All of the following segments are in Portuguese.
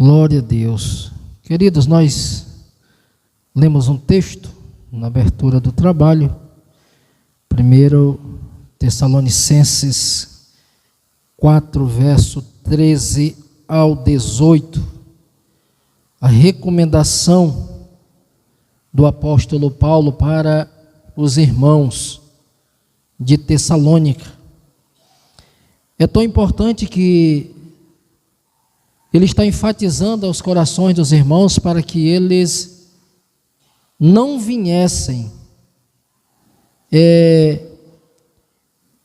Glória a Deus. Queridos, nós lemos um texto na abertura do trabalho, 1 Tessalonicenses 4, verso 13 ao 18, a recomendação do apóstolo Paulo para os irmãos de Tessalônica. É tão importante que ele está enfatizando aos corações dos irmãos para que eles não viessem.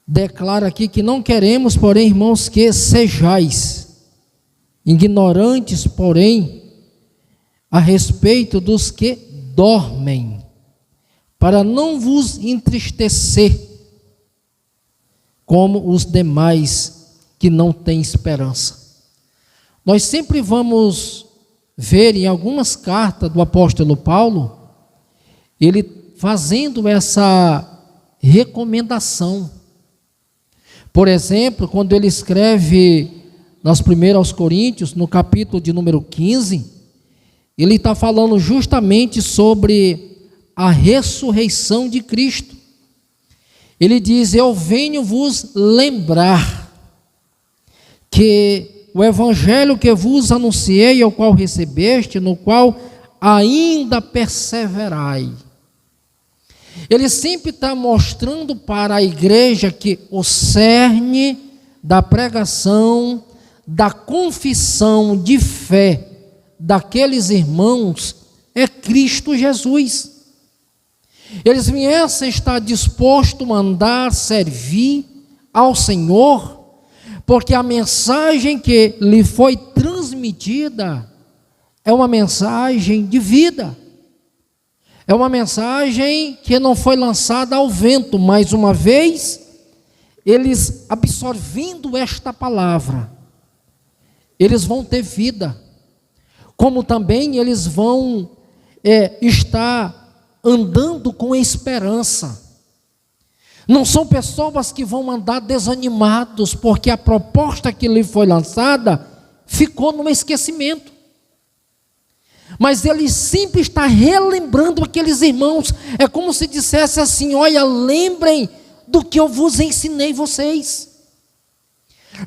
Declara aqui que não queremos, porém, irmãos, que sejais ignorantes, porém, a respeito dos que dormem, para não vos entristecer, como os demais que não têm esperança. Nós sempre vamos ver em algumas cartas do apóstolo Paulo, ele fazendo essa recomendação. Por exemplo, quando ele escreve nas 1 aos Coríntios, no capítulo de número 15, ele está falando justamente sobre a ressurreição de Cristo. Ele diz: eu venho vos lembrar que o evangelho que vos anunciei, ao qual recebeste, no qual ainda perseverai. Ele sempre está mostrando para a igreja que o cerne da pregação, da confissão de fé daqueles irmãos é Cristo Jesus. Eles viessem estar dispostos a andar, servir ao Senhor, porque a mensagem que lhe foi transmitida é uma mensagem de vida. É uma mensagem que não foi lançada ao vento, mas uma vez eles absorvendo esta palavra, eles vão ter vida, como também eles vão estar andando com esperança. Não são pessoas que vão andar desanimados, porque a proposta que lhe foi lançada ficou no esquecimento. Mas ele sempre está relembrando aqueles irmãos. É como se dissesse assim: olha, lembrem do que eu vos ensinei vocês.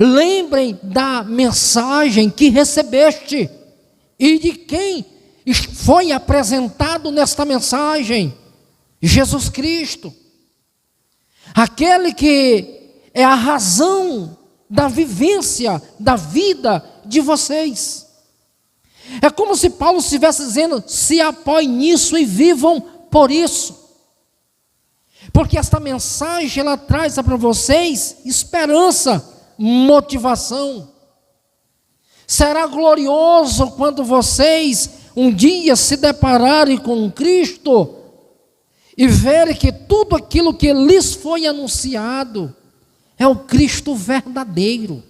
Lembrem da mensagem que recebeste e de quem foi apresentado nesta mensagem: Jesus Cristo. Aquele que é a razão da vivência, da vida de vocês. É como se Paulo estivesse dizendo: se apoiem nisso e vivam por isso. Porque esta mensagem, ela traz para vocês esperança, motivação. Será glorioso quando vocês um dia se depararem com Cristo e verem que tudo aquilo que lhes foi anunciado é o Cristo verdadeiro.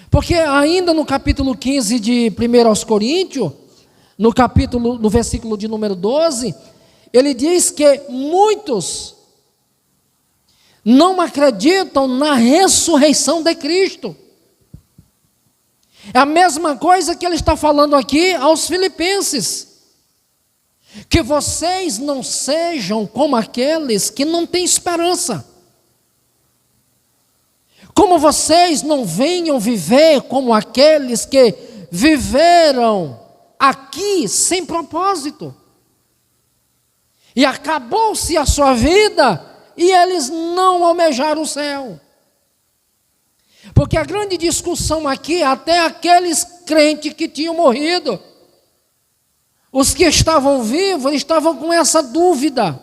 Porque ainda no capítulo 15 de 1 aos Coríntios, no versículo de número 12, ele diz que muitos não acreditam na ressurreição de Cristo. É a mesma coisa que ele está falando aqui aos filipenses. Que vocês não sejam como aqueles que não têm esperança. Como vocês não venham viver como aqueles que viveram aqui sem propósito. E acabou-se a sua vida e eles não almejaram o céu. Porque a grande discussão aqui, até aqueles crentes que tinham morrido, os que estavam vivos, estavam com essa dúvida,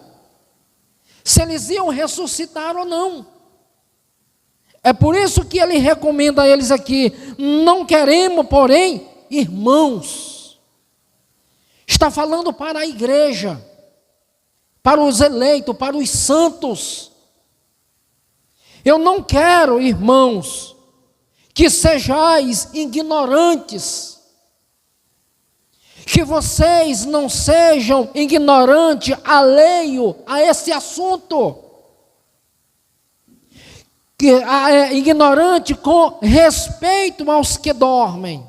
se eles iam ressuscitar ou não. É por isso que ele recomenda a eles aqui: não queremos, porém, irmãos. Está falando para a igreja, para os eleitos, para os santos. Eu não quero, irmãos, que sejais ignorantes. Que vocês não sejam ignorantes, alheio a esse assunto. Ignorante com respeito aos que dormem.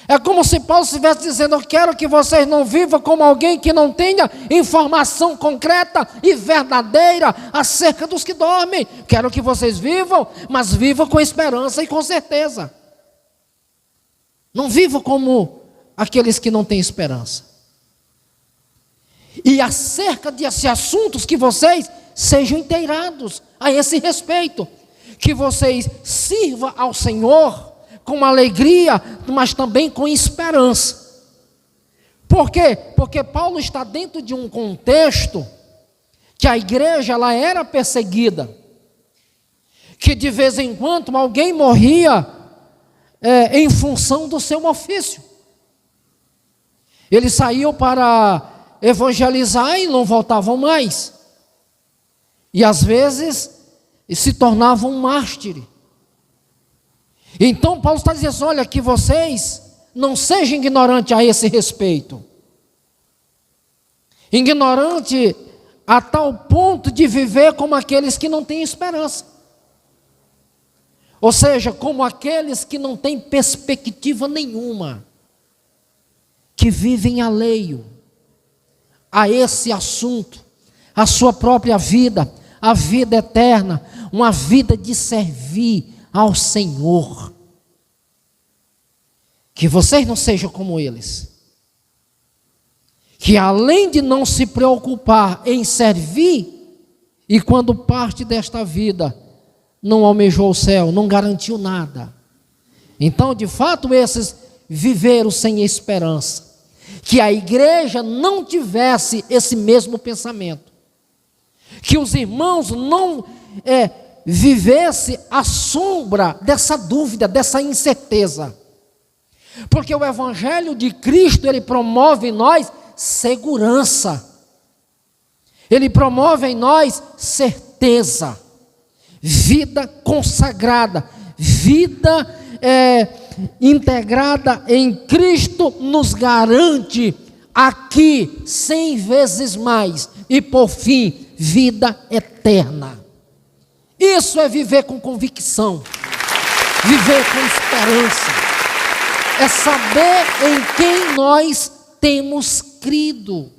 É como se Paulo estivesse dizendo: eu quero que vocês não vivam como alguém que não tenha informação concreta e verdadeira acerca dos que dormem. Quero que vocês vivam, mas vivam com esperança e com certeza. Não vivam como aqueles que não têm esperança. E acerca desses assuntos que vocês sejam inteirados a esse respeito. Que vocês sirvam ao Senhor com alegria, mas também com esperança. Por quê? Porque Paulo está dentro de um contexto que a igreja ela era perseguida, que de vez em quando alguém morria em função do seu ofício. Eles saíam para evangelizar e não voltavam mais. E às vezes se tornavam um mártir. Então Paulo está dizendo assim: olha, que vocês não sejam ignorantes a esse respeito. Ignorante a tal ponto de viver como aqueles que não têm esperança. Ou seja, como aqueles que não têm perspectiva nenhuma, que vivem alheio a esse assunto, a sua própria vida, a vida eterna, uma vida de servir ao Senhor. Que vocês não sejam como eles, que além de não se preocupar em servir, e quando parte desta vida, não almejou o céu, não garantiu nada. Então, de fato, esses viveram sem esperança. Que a igreja não tivesse esse mesmo pensamento, que os irmãos não vivesse à sombra dessa dúvida, dessa incerteza, porque o Evangelho de Cristo, ele promove em nós segurança, ele promove em nós certeza, vida consagrada, vida integrada em Cristo, nos garante aqui 100 vezes mais, e por fim, vida eterna. Isso é viver com convicção, viver com esperança, é saber em quem nós temos crido.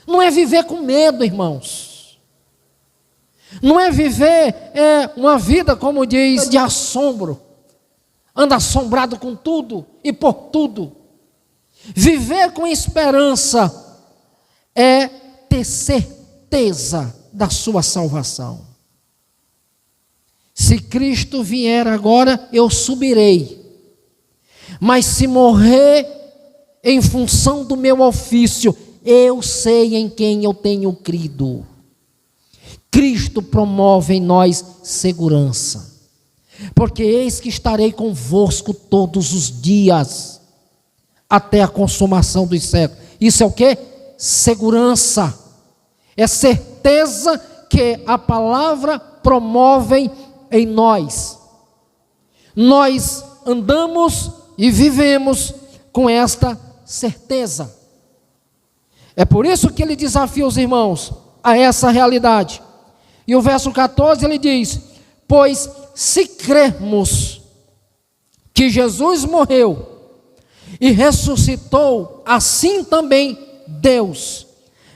Não é viver com medo, irmãos. Não é viver uma vida, como diz, de assombro. Anda assombrado com tudo e por tudo. Viver com esperança é ter certeza da sua salvação. Se Cristo vier agora, eu subirei. Mas se morrer em função do meu ofício, eu sei em quem eu tenho crido. Cristo promove em nós segurança. Porque eis que estarei convosco todos os dias, até a consumação dos séculos. Isso é o quê? Segurança. É certeza que a palavra promove em nós. Nós andamos e vivemos com esta certeza. É por isso que ele desafia os irmãos a essa realidade. E o verso 14 ele diz: pois se crermos que Jesus morreu e ressuscitou, assim também Deus,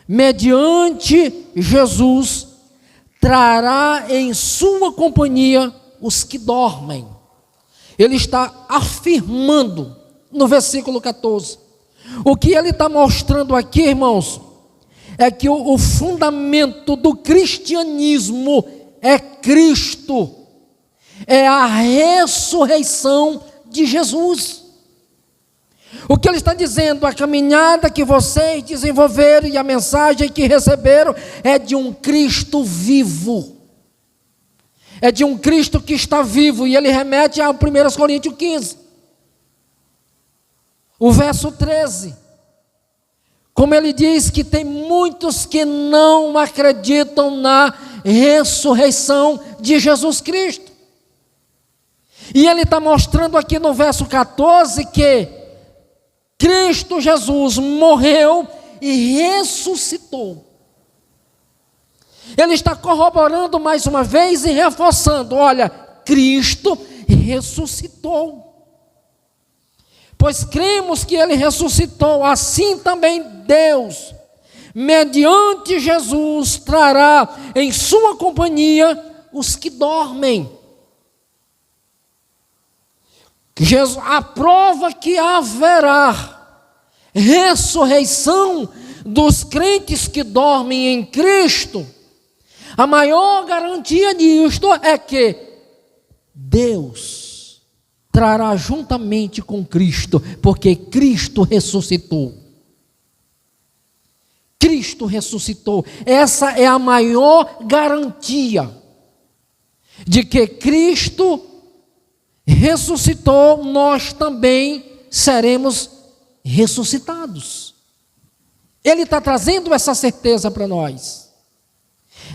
mediante Jesus, trará em sua companhia os que dormem. Ele está afirmando no versículo 14. O que ele está mostrando aqui, irmãos, é que o fundamento do cristianismo é Cristo, é a ressurreição de Jesus. O que ele está dizendo, a caminhada que vocês desenvolveram e a mensagem que receberam é de um Cristo vivo, é de um Cristo que está vivo, e ele remete a 1 Coríntios 15, o verso 13, como ele diz que tem muitos que não acreditam na ressurreição de Jesus Cristo. E ele está mostrando aqui no verso 14 que Cristo Jesus morreu e ressuscitou. Ele está corroborando mais uma vez e reforçando: olha, Cristo ressuscitou. pois cremos que ele ressuscitou, assim também Deus, mediante Jesus, trará em sua companhia os que dormem. Jesus, a prova que haverá ressurreição dos crentes que dormem em Cristo, a maior garantia disto é que Deus trará juntamente com Cristo, porque Cristo ressuscitou. Cristo ressuscitou. Essa é a maior garantia de que Cristo ressuscitou, nós também seremos ressuscitados. Ele está trazendo essa certeza para nós.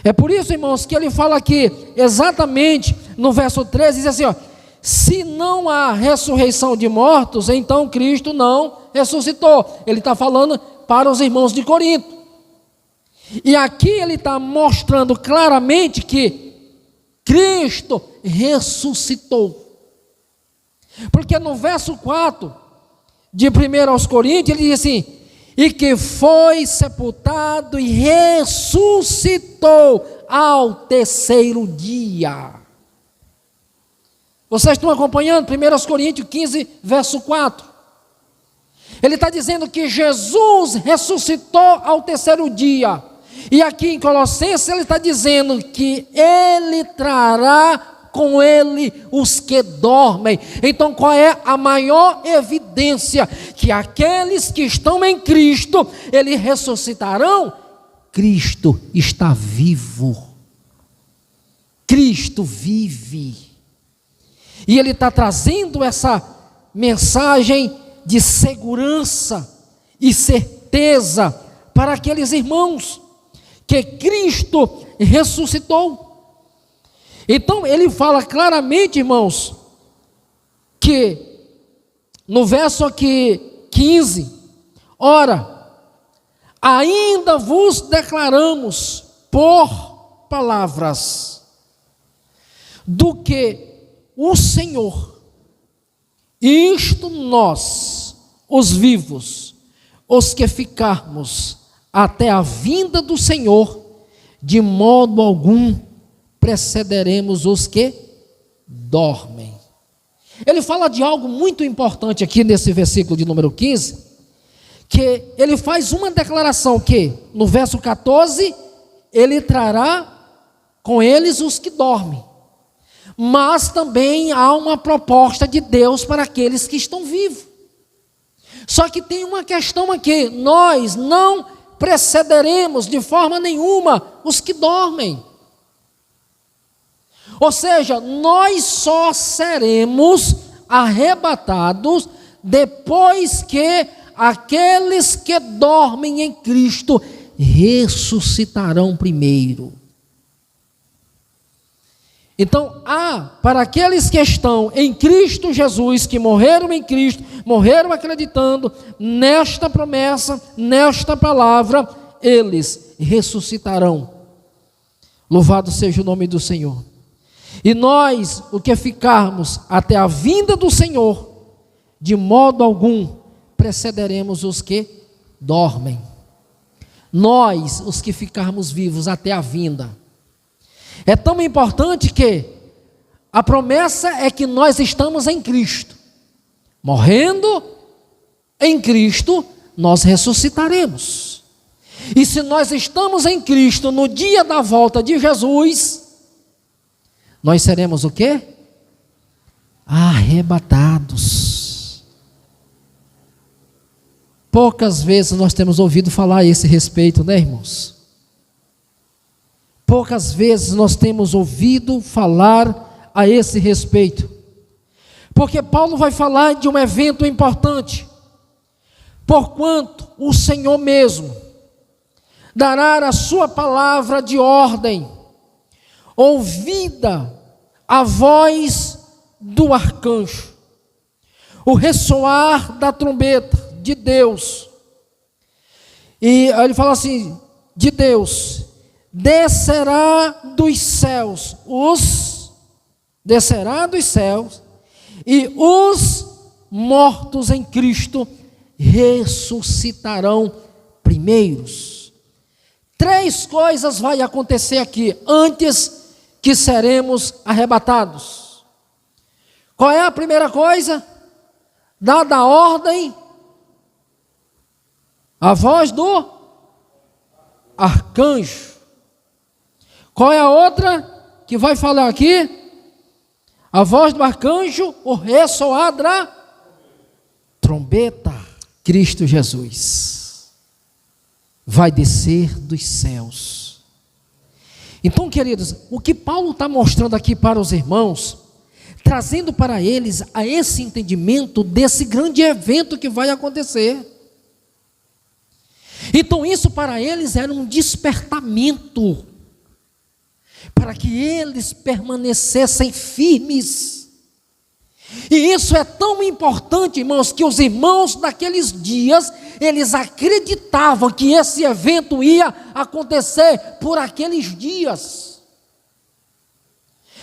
É por isso, irmãos, que ele fala aqui, exatamente no verso 13, diz assim, ó: se não há ressurreição de mortos, então Cristo não ressuscitou. Ele está falando para os irmãos de Corinto. E aqui ele está mostrando claramente que Cristo ressuscitou. Porque no verso 4 de 1 aos Coríntios, ele diz assim: e que foi sepultado e ressuscitou ao terceiro dia. Vocês estão acompanhando? 1 Coríntios 15, verso 4. Ele está dizendo que Jesus ressuscitou ao terceiro dia. E aqui em Colossenses ele está dizendo que ele trará com ele os que dormem. Então qual é a maior evidência? Que aqueles que estão em Cristo, eles ressuscitarão? Cristo está vivo. Cristo vive. E ele está trazendo essa mensagem de segurança e certeza para aqueles irmãos que Cristo ressuscitou. Então ele fala claramente, irmãos, que no verso aqui 15, ora, ainda vos declaramos por palavras do que o Senhor, isto nós, os vivos, os que ficarmos até a vinda do Senhor, de modo algum precederemos os que dormem. Ele fala de algo muito importante aqui nesse versículo de número 15, que ele faz uma declaração que, no verso 14, ele trará com eles os que dormem. Mas também há uma proposta de Deus para aqueles que estão vivos. Só que tem uma questão aqui: nós não precederemos de forma nenhuma os que dormem. Ou seja, nós só seremos arrebatados depois que aqueles que dormem em Cristo ressuscitarão primeiro. Então, para aqueles que estão em Cristo Jesus, que morreram em Cristo, morreram acreditando nesta promessa, nesta palavra, eles ressuscitarão. Louvado seja o nome do Senhor. E nós, o que ficarmos até a vinda do Senhor, de modo algum precederemos os que dormem. Nós, os que ficarmos vivos até a vinda. É tão importante que a promessa é que nós estamos em Cristo. Morrendo em Cristo, nós ressuscitaremos. E se nós estamos em Cristo no dia da volta de Jesus, nós seremos o quê? Arrebatados. Poucas vezes nós temos ouvido falar a esse respeito, né, irmãos? Poucas vezes nós temos ouvido falar a esse respeito. Porque Paulo vai falar de um evento importante. Porquanto o Senhor mesmo dará a sua palavra de ordem, ouvida a voz do arcanjo, o ressoar da trombeta de Deus. E ele fala assim, de Deus, descerá dos céus, e os mortos em Cristo ressuscitarão primeiros. 3 coisas vai acontecer aqui antes que seremos arrebatados. Qual é a primeira coisa? Dada a ordem, a voz do arcanjo. Qual é a outra que vai falar aqui? A voz do arcanjo, o ressoar da trombeta. Cristo Jesus vai descer dos céus. Então, queridos, o que Paulo está mostrando aqui para os irmãos, trazendo para eles a esse entendimento desse grande evento que vai acontecer. Então isso para eles era um despertamento, para que eles permanecessem firmes. E isso é tão importante, irmãos, que os irmãos daqueles dias, eles acreditavam que esse evento ia acontecer por aqueles dias.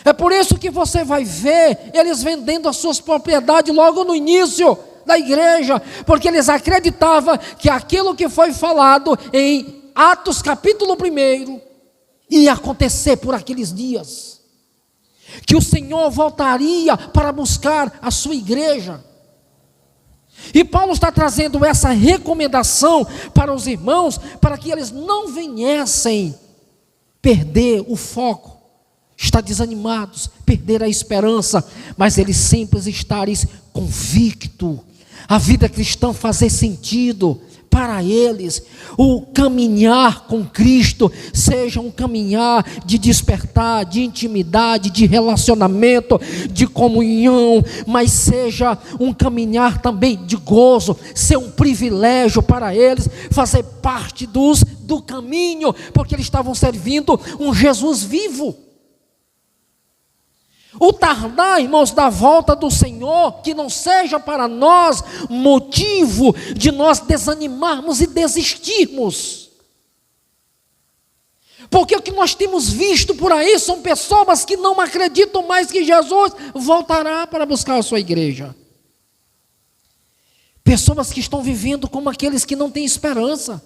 É por isso que você vai ver eles vendendo as suas propriedades logo no início da igreja, porque eles acreditavam que aquilo que foi falado em Atos capítulo 1 ia acontecer por aqueles dias, que o Senhor voltaria para buscar a sua igreja. E Paulo está trazendo essa recomendação para os irmãos, para que eles não viessem perder o foco, estar desanimados, perder a esperança, mas eles sempre estarem convictos, a vida cristã fazer sentido para eles, o caminhar com Cristo seja um caminhar de despertar, de intimidade, de relacionamento, de comunhão, mas seja um caminhar também de gozo, ser um privilégio para eles, fazer parte do caminho, porque eles estavam servindo um Jesus vivo. O tardar, irmãos, da volta do Senhor, que não seja para nós motivo de nós desanimarmos e desistirmos. Porque o que nós temos visto por aí são pessoas que não acreditam mais que Jesus voltará para buscar a sua igreja. Pessoas que estão vivendo como aqueles que não têm esperança.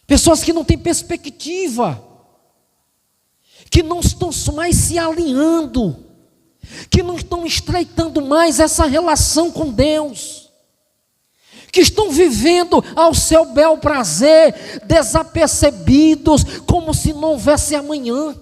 Pessoas que não têm perspectiva, que não estão mais se alinhando, que não estão estreitando mais essa relação com Deus, que estão vivendo ao seu bel prazer, desapercebidos, como se não houvesse amanhã.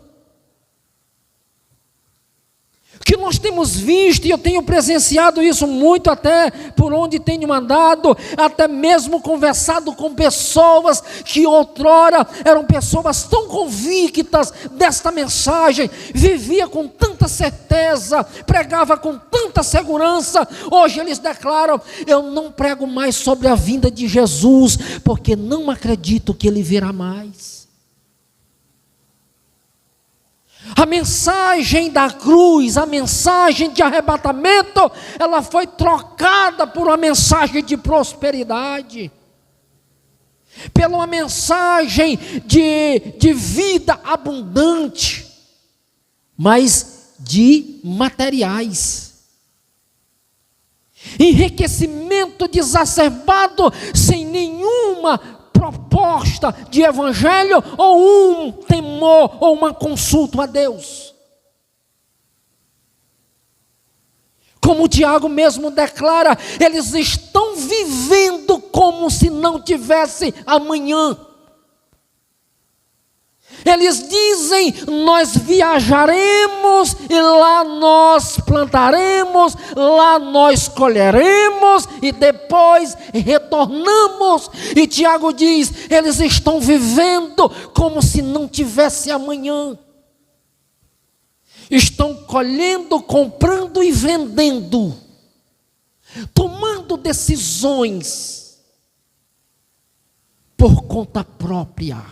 Que nós temos visto, e eu tenho presenciado isso muito até por onde tenho andado, até mesmo conversado com pessoas que outrora eram pessoas tão convictas desta mensagem, vivia com tanta certeza, pregava com tanta segurança. Hoje eles declaram: eu não prego mais sobre a vinda de Jesus, porque não acredito que Ele virá mais. A mensagem da cruz, a mensagem de arrebatamento, ela foi trocada por uma mensagem de prosperidade, pela uma mensagem de vida abundante, mas de materiais. Enriquecimento desacerbado, sem nenhuma proposta de evangelho, ou um temor, ou uma consulta a Deus. Como o Tiago mesmo declara, eles estão vivendo como se não tivesse amanhã. Eles dizem: nós viajaremos e lá nós plantaremos, lá nós colheremos e depois retornamos. E Tiago diz: eles estão vivendo como se não tivesse amanhã. Estão colhendo, comprando e vendendo, tomando decisões por conta própria.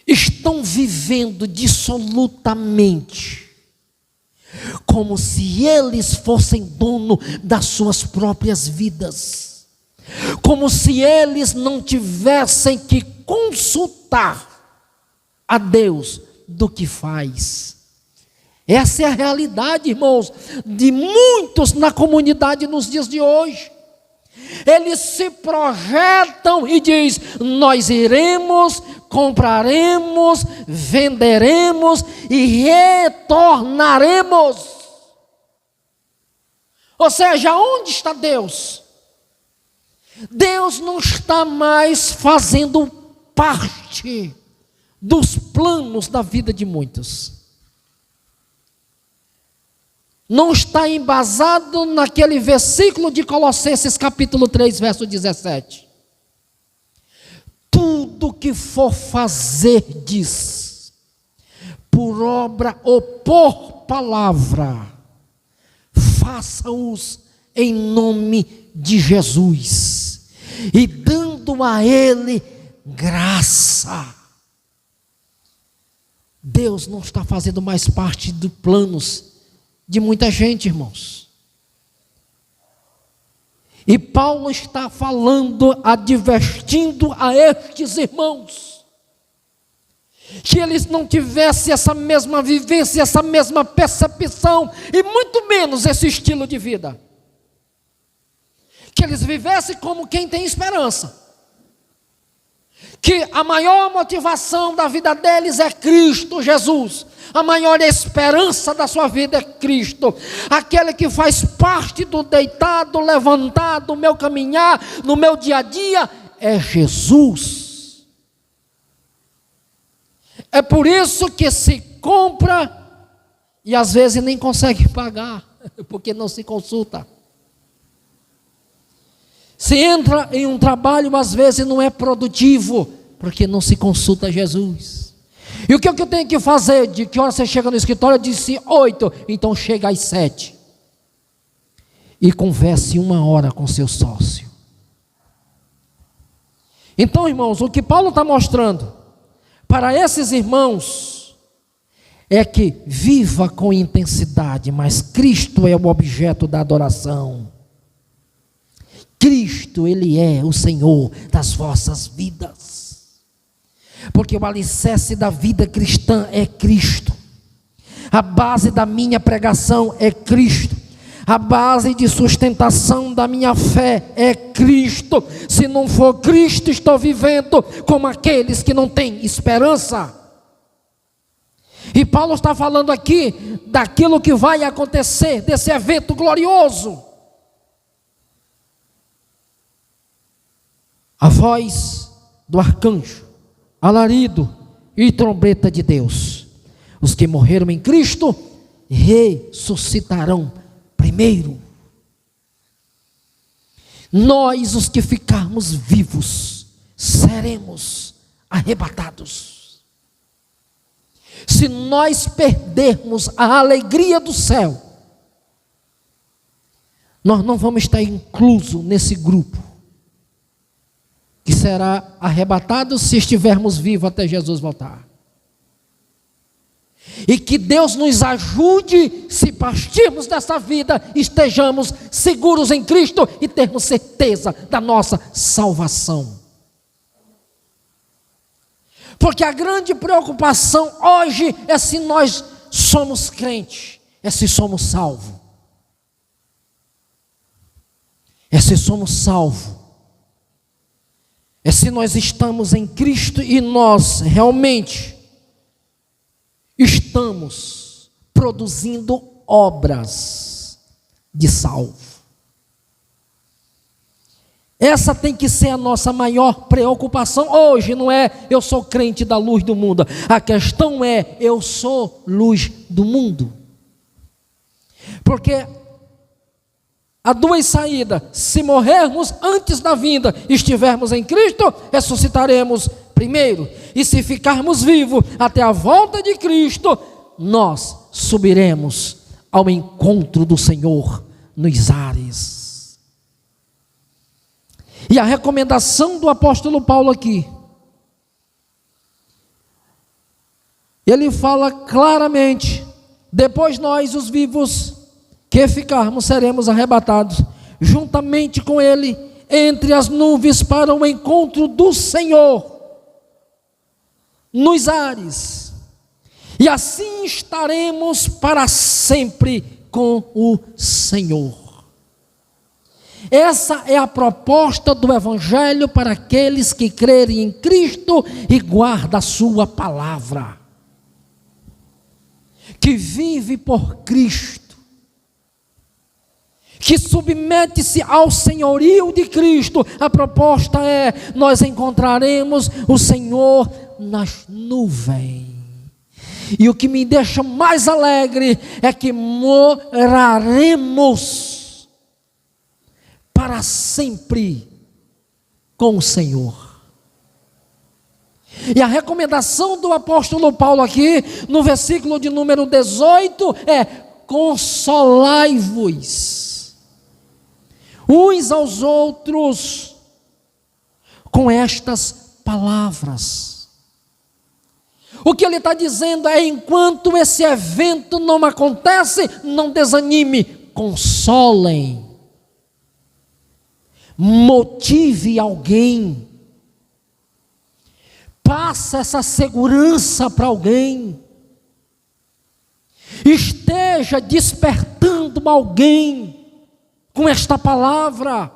Estão vivendo dissolutamente, como se eles fossem dono das suas próprias vidas, como se eles não tivessem que consultar a Deus do que faz. Essa é a realidade, irmãos, de muitos na comunidade nos dias de hoje. Eles se projetam e diz: nós iremos, compraremos, venderemos e retornaremos. Ou seja, onde está Deus? Deus não está mais fazendo parte dos planos da vida de muitos. Não está embasado naquele versículo de Colossenses capítulo 3, verso 17. Tudo que for fazer, diz, por obra ou por palavra, faça-os em nome de Jesus, e dando a Ele graça. Deus não está fazendo mais parte dos planos de muita gente, irmãos. E Paulo está falando, advertindo a estes irmãos, que eles não tivessem essa mesma vivência, essa mesma percepção, e muito menos esse estilo de vida. Que eles vivessem como quem tem esperança. Que a maior motivação da vida deles é Cristo Jesus. A maior esperança da sua vida é Cristo. Aquele que faz parte do deitado, levantado, do meu caminhar, no meu dia a dia, é Jesus. É por isso que se compra e às vezes nem consegue pagar, porque não se consulta. Se entra em um trabalho, às vezes não é produtivo, porque não se consulta Jesus. E o que eu tenho que fazer? De que hora você chega no escritório? Eu disse 8, então chega às 7. E converse 1 hora com seu sócio. Então, irmãos, o que Paulo está mostrando para esses irmãos é que viva com intensidade, mas Cristo é o objeto da adoração. Cristo, Ele é o Senhor das vossas vidas. Porque o alicerce da vida cristã é Cristo. A base da minha pregação é Cristo. A base de sustentação da minha fé é Cristo. Se não for Cristo, estou vivendo como aqueles que não têm esperança. E Paulo está falando aqui daquilo que vai acontecer, desse evento glorioso. A voz do arcanjo, alarido e trombeta de Deus. Os que morreram em Cristo ressuscitarão primeiro. Nós, os que ficarmos vivos, seremos arrebatados. Se nós perdermos a alegria do céu, nós não vamos estar inclusos nesse grupo que será arrebatado se estivermos vivos até Jesus voltar. E que Deus nos ajude, se partirmos dessa vida, estejamos seguros em Cristo e termos certeza da nossa salvação. Porque a grande preocupação hoje é se nós somos crentes, é se somos salvos. É se somos salvos. É se nós estamos em Cristo e nós realmente estamos produzindo obras de salvo. Essa tem que ser a nossa maior preocupação hoje, não é eu sou crente da luz do mundo. A questão é eu sou luz do mundo. Porque há duas saídas: se morrermos antes da vinda, estivermos em Cristo, ressuscitaremos primeiro. E se ficarmos vivos até a volta de Cristo, nós subiremos ao encontro do Senhor nos ares. E a recomendação do apóstolo Paulo aqui, ele fala claramente: depois nós, os vivos, que ficarmos, seremos arrebatados, juntamente com Ele, entre as nuvens, para o encontro do Senhor, nos ares. E assim estaremos para sempre com o Senhor. Essa é a proposta do Evangelho para aqueles que crerem em Cristo e guardam a sua palavra. Que vive por Cristo, que submete-se ao senhorio de Cristo. A proposta é: nós encontraremos o Senhor nas nuvens. E o que me deixa mais alegre é que moraremos para sempre com o Senhor. E a recomendação do apóstolo Paulo aqui, no versículo de número 18, é: consolai-vos uns aos outros com estas palavras. O que ele está dizendo é: enquanto esse evento não acontece, não desanime, consolem. Motive alguém, passa essa segurança para alguém, esteja despertando alguém com esta palavra.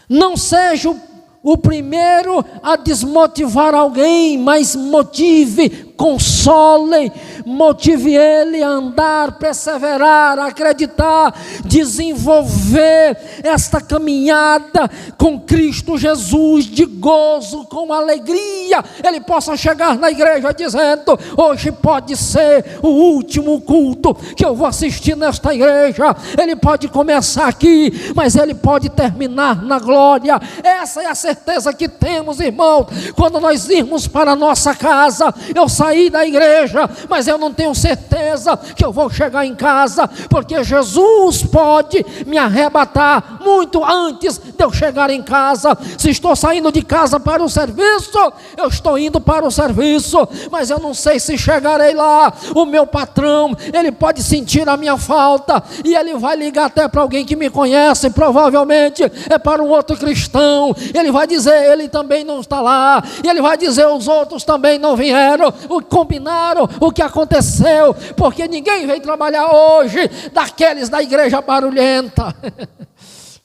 Não seja o primeiro a desmotivar alguém, mas motive, console, motive ele a andar, perseverar, acreditar, desenvolver esta caminhada com Cristo Jesus, de gozo, com alegria. Ele possa chegar na igreja dizendo: hoje pode ser o último culto que eu vou assistir nesta igreja. Ele pode começar aqui, mas ele pode terminar na glória. Essa é a certeza que temos, irmão. Quando nós irmos para a nossa casa, eu saí da igreja, mas eu não tenho certeza que eu vou chegar em casa, porque Jesus pode me arrebatar muito antes de eu chegar em casa. Se estou saindo de casa para o serviço, eu estou indo para o serviço, mas eu não sei se chegarei lá. O meu patrão, ele pode sentir a minha falta, e ele vai ligar até para alguém que me conhece, provavelmente é para um outro cristão. Ele vai dizer: ele também não está lá, e ele vai dizer: os outros também não vieram, combinaram o que aconteceu, porque ninguém veio trabalhar hoje daqueles da igreja barulhenta,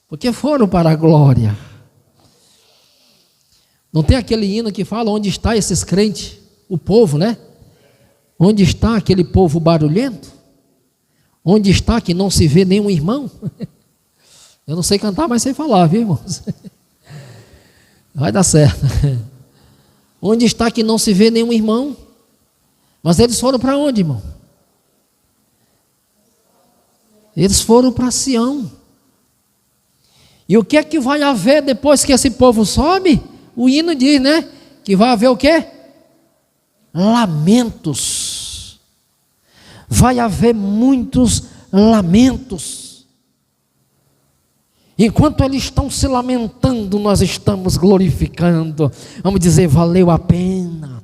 porque foram para a glória. Não tem aquele hino que fala: onde está esses crentes, o povo, né? Onde está aquele povo barulhento? Onde está que não se vê nenhum irmão? Eu não sei cantar, mas sei falar, viu, irmãos? Vai dar certo. Onde está que não se vê nenhum irmão? Mas eles foram para onde, irmão? Eles foram para Sião. E o que é que vai haver depois que esse povo sobe? O hino diz, né? Que vai haver o quê? Lamentos. Vai haver muitos lamentos. Enquanto eles estão se lamentando, nós estamos glorificando. Vamos dizer: valeu a pena.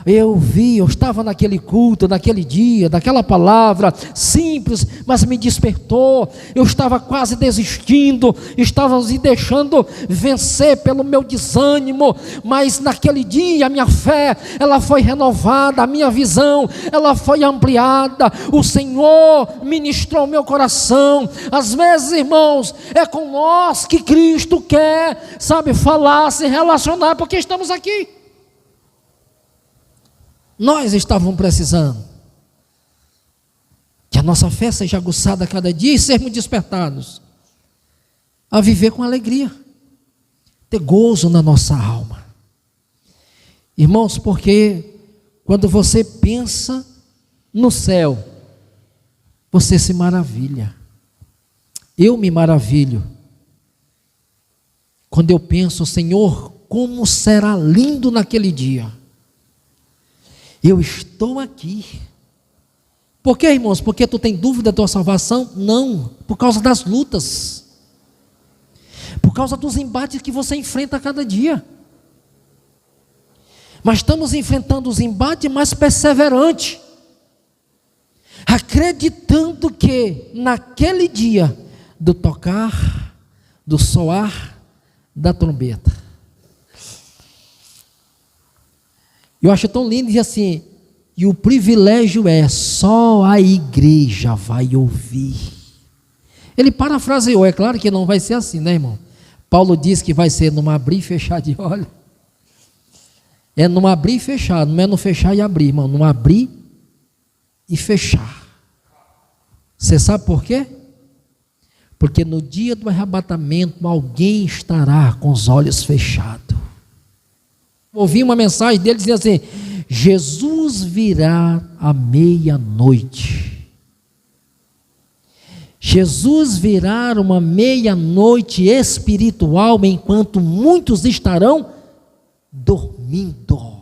Eu estava naquele culto, naquele dia, daquela palavra simples, mas me despertou. Eu estava quase desistindo, estava me deixando vencer pelo meu desânimo, mas naquele dia a minha fé, ela foi renovada, a minha visão, ela foi ampliada. O Senhor ministrou meu coração. Às vezes, irmãos, é com nós que Cristo quer, falar, se relacionar, porque estamos aqui. Nós estávamos precisando que a nossa fé seja aguçada a cada dia e sermos despertados a viver com alegria, ter gozo na nossa alma. Irmãos, porque quando você pensa no céu, você se maravilha. Eu me maravilho quando eu penso: Senhor, como será lindo naquele dia. Eu estou aqui. Por quê, irmãos? Porque tu tem dúvida da tua salvação? Não, por causa das lutas, por causa dos embates que você enfrenta a cada dia. Mas estamos enfrentando os embates mais perseverante, acreditando que naquele dia do tocar, do soar da trombeta, eu acho tão lindo, e assim, E o privilégio é, só a igreja vai ouvir. Ele parafraseou, é claro que não vai ser assim, né, irmão? Paulo diz que vai ser num abrir e fechar de olhos. É num abrir e fechar, não é no fechar e abrir, irmão, num abrir e fechar. Você sabe por quê? Porque no dia do arrebatamento alguém estará com os olhos fechados. Ouvi uma mensagem dele dizendo assim: Jesus virá à meia-noite. Jesus virá uma meia-noite espiritual, enquanto muitos estarão dormindo.